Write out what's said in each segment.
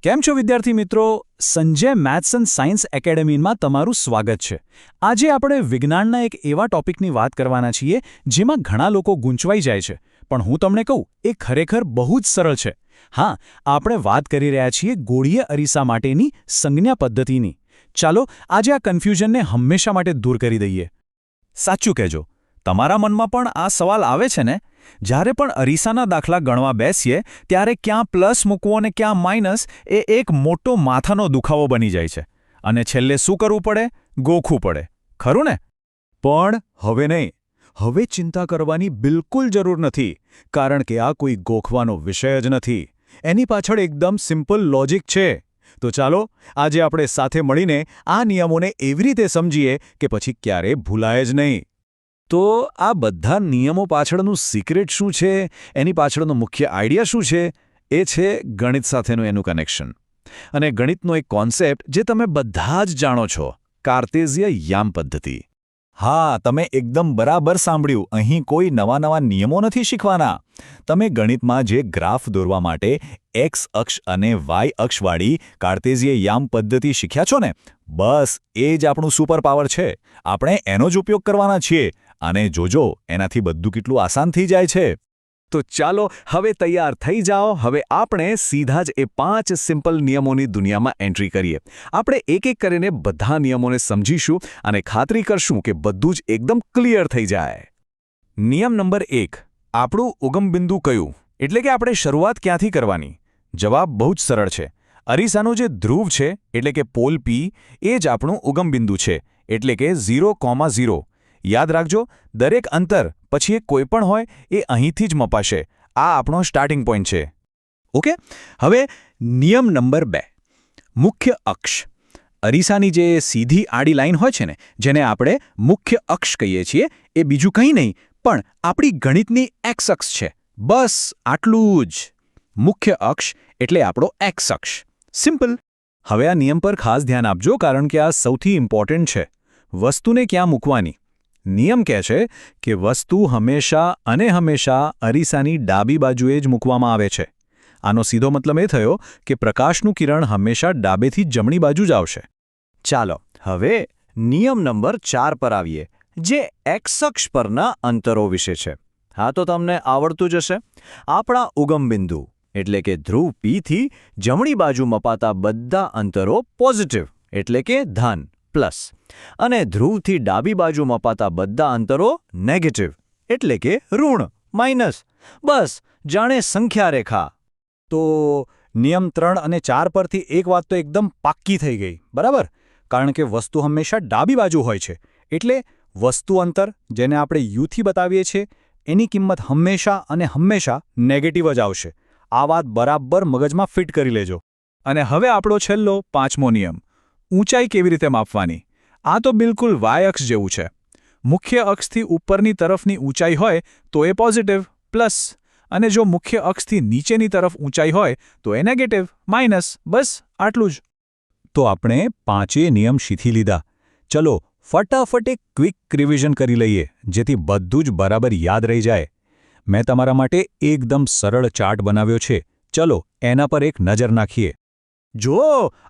કેમ છો વિદ્યાર્થી મિત્રો? સંજય મેથ્સ એન્ડ સાયન્સ એકેડમીમાં તમારું સ્વાગત છે. આજે આપણે વિજ્ઞાનના એક એવા ટોપિકની વાત કરવાના છીએ જેમાં ઘણા લોકો ગૂંચવાઈ જાય છે, પણ હું તમને કહું એ ખરેખર બહુ જ સરળ છે. હા, આપણે વાત કરી રહ્યા છીએ ગોળીય અરીસા માટેની સંજ્ઞા પદ્ધતિની. ચાલો આજે આ કન્ફ્યુઝનને હંમેશા માટે દૂર કરી દઈએ. સાચું કહેજો, તમારા મનમાં પણ આ સવાલ આવે છે ને? જ્યારે પણ અરીસાના દાખલા ગણવા બેસીએ ત્યારે ક્યાં પ્લસ મૂકવો અને ક્યાં માઇનસ એ એક મોટો માથાનો દુખાવો બની જાય છે. અને છેલ્લે શું કરવું પડે? ગોખવું પડે. ખરું ને? પણ હવે નહીં. હવે ચિંતા કરવાની બિલકુલ જરૂર નથી, કારણ કે આ કોઈ ગોખવાનો વિષય જ નથી. એની પાછળ એકદમ સિમ્પલ લોજિક છે. તો ચાલો આજે આપણે સાથે મળીને આ નિયમોને એવી રીતે સમજીએ કે પછી ક્યારેય ભૂલાય જ નહીં. તો આ બધા નિયમો પાછળનું સિક્રેટ શું છે, એની પાછળનો મુખ્ય આઈડિયા શું છે? એ છે ગણિત સાથેનું એનું કનેક્શન. અને ગણિતનો એક કોન્સેપ્ટ જે તમે બધા જ જાણો છો, કાર્ટેઝિય યામ પદ્ધતિ. હા, તમે એકદમ બરાબર સાંભળ્યું. અહીં કોઈ નવા નિયમો નથી શીખવાના. તમે ગણિતમાં જે ગ્રાફ દોરવા માટે એક્સ અક્ષ અને વાય અક્ષવાળી કાર્ટેઝિય યામ પદ્ધતિ શીખ્યા છો ને, બસ એ જ આપણું સુપર પાવર છે. આપણે એનો જ ઉપયોગ કરવાના છીએ. અને જોજો, એનાથી બધું કેટલું આસાન થઈ જાય છે. તો ચાલો હવે તૈયાર થઈ જાઓ. હવે આપણે સીધા જ એ 5 સિમ્પલ નિયમોની દુનિયામાં એન્ટ્રી કરીએ. આપણે એક એક કરીને બધા નિયમોને સમજીશું અને ખાતરી કરશું કે બધું જ એકદમ ક્લિયર થઈ જાય. નિયમ નંબર 1. આપણું ઉગમબિંદુ કયું? એટલે કે આપણે શરૂઆત ક્યાંથી કરવાની? જવાબ બહુ જ સરળ છે. અરીસાનું જે ધ્રુવ છે એટલે કે પોલ P એ જ આપણું ઉગમબિંદુ છે, એટલે કે 0,0. યાદ રાખજો, દરેક અંતર પછી એ કોઈ પણ હોય એ અહીંથી જ મપાશે. આ આપણો સ્ટાર્ટિંગ પોઈન્ટ છે. ઓકે, હવે નિયમ નંબર 2. મુખ્ય અક્ષ. અરીસાની જે સીધી આડી લાઈન હોય છે ને, જેને આપણે મુખ્ય અક્ષ કહીએ છીએ, એ બીજું કંઈ નહીં પણ આપણી ગણિતની એક્સ અક્ષ છે. બસ આટલું જ. મુખ્ય અક્ષ એટલે આપણો એક્સ અક્ષ. સિમ્પલ. હવે આ નિયમ પર ખાસ ધ્યાન આપજો, કારણ કે આ સૌથી ઇમ્પોર્ટન્ટ છે. વસ્તુને ક્યાં મૂકવાની? નિયમ કહે છે કે વસ્તુ હંમેશા અરીસાની ડાબી બાજુએ જ મૂકવામાં આવે છે. આનો સીધો મતલબ એ થયો કે પ્રકાશનું કિરણ હંમેશા ડાબેથી જમણી બાજુ જ આવશે. ચાલો હવે નિયમ નંબર 4 પર આવીએ, જે એક્સ અક્ષ પરના અંતરો વિશે છે. હા, તો તમને આવડતું જ હશે. આપણા ઉગમબિંદુ એટલે કે ધ્રુવ P થી જમણી બાજુ મપાતા બધા અંતરો પોઝિટિવ એટલે કે ધન પ્લસ, અને ધ્રુવથી ડાબી બાજુ મપાતા બધા અંતરો નેગેટિવ એટલે કે ઋણ માઇનસ. બસ જાણે સંખ્યા રેખા. તો નિયમ 3 અને 4 પરથી એક વાત તો એકદમ પાક્કી થઈ ગઈ, બરાબર? કારણ કે વસ્તુ હંમેશા ડાબી બાજુ હોય છે, એટલે વસ્તુ અંતર, જેને આપણે યુથી બતાવીએ છીએ, એની કિંમત હંમેશા નેગેટિવ જ આવશે. આ વાત બરાબર મગજમાં ફિટ કરી લેજો. અને હવે આપણો છેલ્લો 5મો નિયમ, ઊંચાઈ કેવી રીતે માપવાની? આ તો બિલકુલ વાય અક્ષ જેવું છે. મુખ્ય અક્ષથી ઉપરની તરફની ઊંચાઈ હોય તો એ પોઝિટિવ પ્લસ, અને જો મુખ્ય અક્ષથી નીચેની તરફ ઊંચાઈ હોય તો એ નેગેટિવ માઇનસ. બસ આટલું જ. તો આપણે 5 નિયમ શીખી લીધા. ચલો ફટાફટ એક ક્વિક રિવિઝન કરી લઈએ, જેથી બધું જ બરાબર યાદ રહી જાય. મેં તમારા માટે એકદમ સરળ ચાર્ટ બનાવ્યો છે. ચલો એના પર એક નજર નાખીએ. જો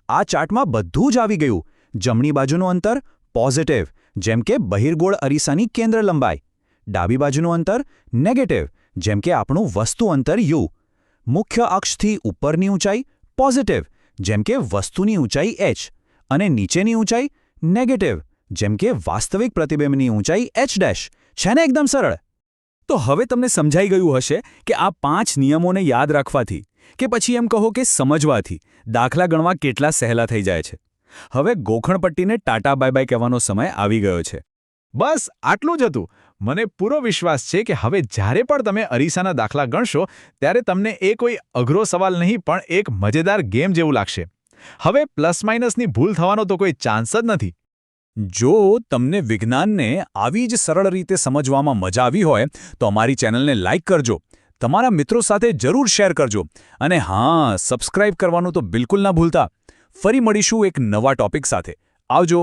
આ ચાર્ટમાં બધું જ આવી ગયું. જમણી બાજુનું અંતર પોઝિટિવ, જેમ કે બહિર્ગોળ અરીસાની કેન્દ્ર લંબાઈ. ડાબી બાજુનું અંતર નેગેટિવ, જેમ કે આપણું વસ્તુ અંતર U. મુખ્ય અક્ષથી ઉપરની ઊંચાઈ પોઝિટિવ, જેમ કે વસ્તુની ઊંચાઈ h. અને નીચેની ઊંચાઈ નેગેટિવ, જેમ કે વાસ્તવિક પ્રતિબિંબની ઊંચાઈ h'. છે ને એકદમ સરળ? તો હવે તમને સમજાઈ ગયું હશે કે આ 5 નિયમોને યાદ રાખવાથી, કે પછી એમ કહો કે સમજવાથી, દાખલા ગણવા કેટલા સહેલા થઈ જાય છે. હવે ગોખણપટ્ટીને ટાટા બાય બાય કહેવાનો સમય આવી ગયો છે. બસ આટલું જ હતું. મને પૂરો વિશ્વાસ છે કે હવે જ્યારે પણ તમે અરીસાના દાખલા ગણશો ત્યારે તમને એ કોઈ અઘરો સવાલ નહીં પણ એક મજેદાર ગેમ જેવું લાગશે. હવે પ્લસ માઇનસની ભૂલ થવાનો તો કોઈ ચાન્સ જ નથી. જો તમને વિજ્ઞાનને આવી જ સરળ રીતે સમજવામાં મજા આવી હોય તો અમારી ચેનલને લાઇક કરજો, તમારા મિત્રો સાથે જરૂર શેર કરજો, અને હા, સબસ્ક્રાઇબ કરવાનું તો બિલકુલ ના ભૂલતા. ફરી મળીશું એક નવા ટોપિક સાથે. આવજો.